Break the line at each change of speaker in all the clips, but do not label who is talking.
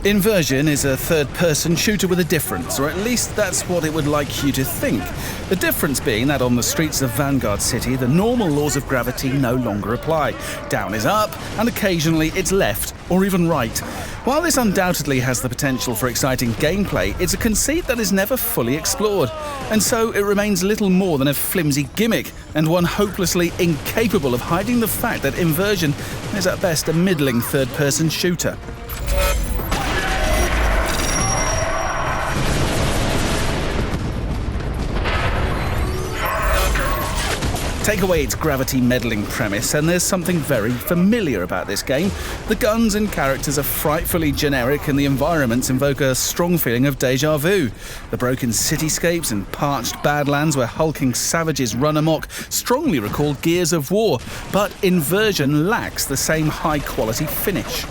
Inversion is a third-person shooter with a difference, or at least that's what it would like you to think. The difference being that on the streets of Vanguard City, the normal laws of gravity no longer apply. Down is up, and occasionally it's left, or even right. While this undoubtedly has the potential for exciting gameplay, it's a conceit that is never fully explored, and so it remains little more than a flimsy gimmick, and one hopelessly incapable of hiding the fact that Inversion is at best a middling third-person shooter. Take away its gravity-meddling premise, and there's something very familiar about this game. The guns and characters are frightfully generic, and the environments invoke a strong feeling of déjà vu. The broken cityscapes and parched badlands where hulking savages run amok strongly recall Gears of War, but Inversion lacks the same high-quality finish.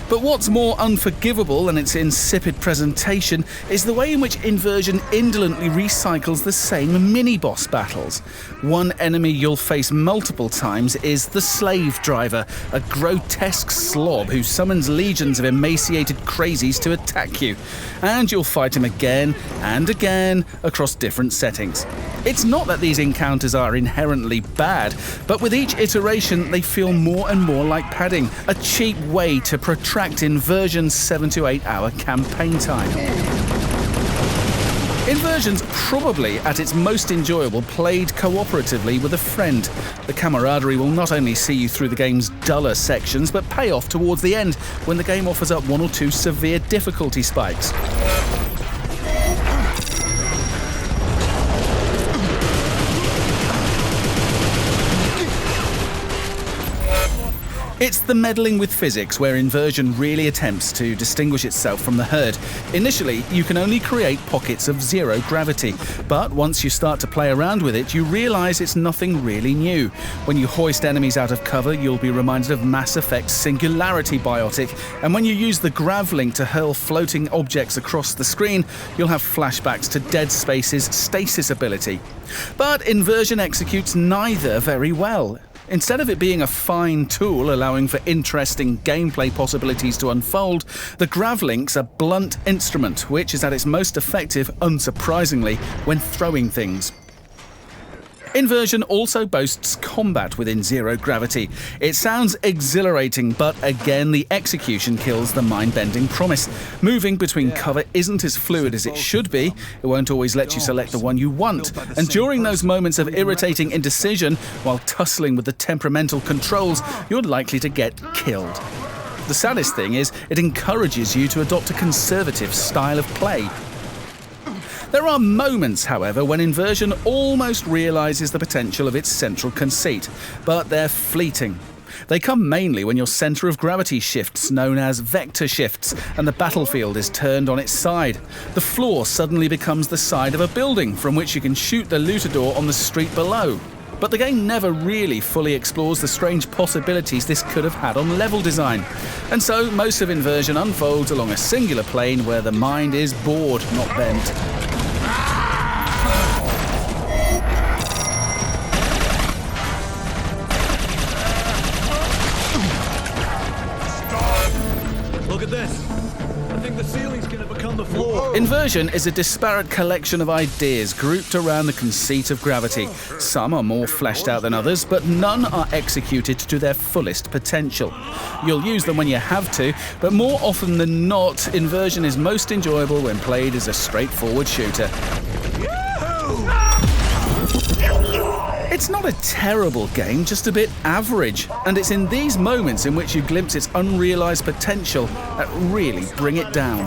But what's more unforgivable than its insipid presentation is the way in which Inversion indolently recycles the same mini-boss battles. One enemy you'll face multiple times is the Slave Driver, a grotesque slob who summons legions of emaciated crazies to attack you. And you'll fight him again and again across different settings. It's not that these encounters are inherently bad, but with each iteration they feel more and more like padding, a cheap way to protract Inversion's 7 to 8 hour campaign time. Inversion's probably at its most enjoyable played cooperatively with a friend. The camaraderie will not only see you through the game's duller sections, but pay off towards the end when the game offers up one or two severe difficulty spikes. It's the meddling with physics where Inversion really attempts to distinguish itself from the herd. Initially, you can only create pockets of zero gravity, but once you start to play around with it, you realise it's nothing really new. When you hoist enemies out of cover, you'll be reminded of Mass Effect's Singularity Biotic, and when you use the grav-link to hurl floating objects across the screen, you'll have flashbacks to Dead Space's stasis ability. But Inversion executes neither very well. Instead of it being a fine tool allowing for interesting gameplay possibilities to unfold, the grav-link's a blunt instrument, which is at its most effective, unsurprisingly, when throwing things. Inversion also boasts combat within zero gravity. It sounds exhilarating, but again, the execution kills the mind-bending promise. Moving between cover isn't as fluid as it should be. It won't always let you select the one you want. And during those moments of irritating indecision, while tussling with the temperamental controls, you're likely to get killed. The saddest thing is, it encourages you to adopt a conservative style of play. There are moments, however, when Inversion almost realises the potential of its central conceit, but they're fleeting. They come mainly when your centre of gravity shifts, known as vector shifts, and the battlefield is turned on its side. The floor suddenly becomes the side of a building, from which you can shoot the lootador on the street below. But the game never really fully explores the strange possibilities this could have had on level design. And so most of Inversion unfolds along a singular plane where the mind is bored, not bent.
Look at this. I think the ceiling's going to become the floor.
Inversion is a disparate collection of ideas grouped around the conceit of gravity. Some are more fleshed out than others, but none are executed to their fullest potential. You'll use them when you have to, but more often than not, Inversion is most enjoyable when played as a straightforward shooter. It's not a terrible game, just a bit average, and it's in these moments in which you glimpse its unrealised potential that really bring it down.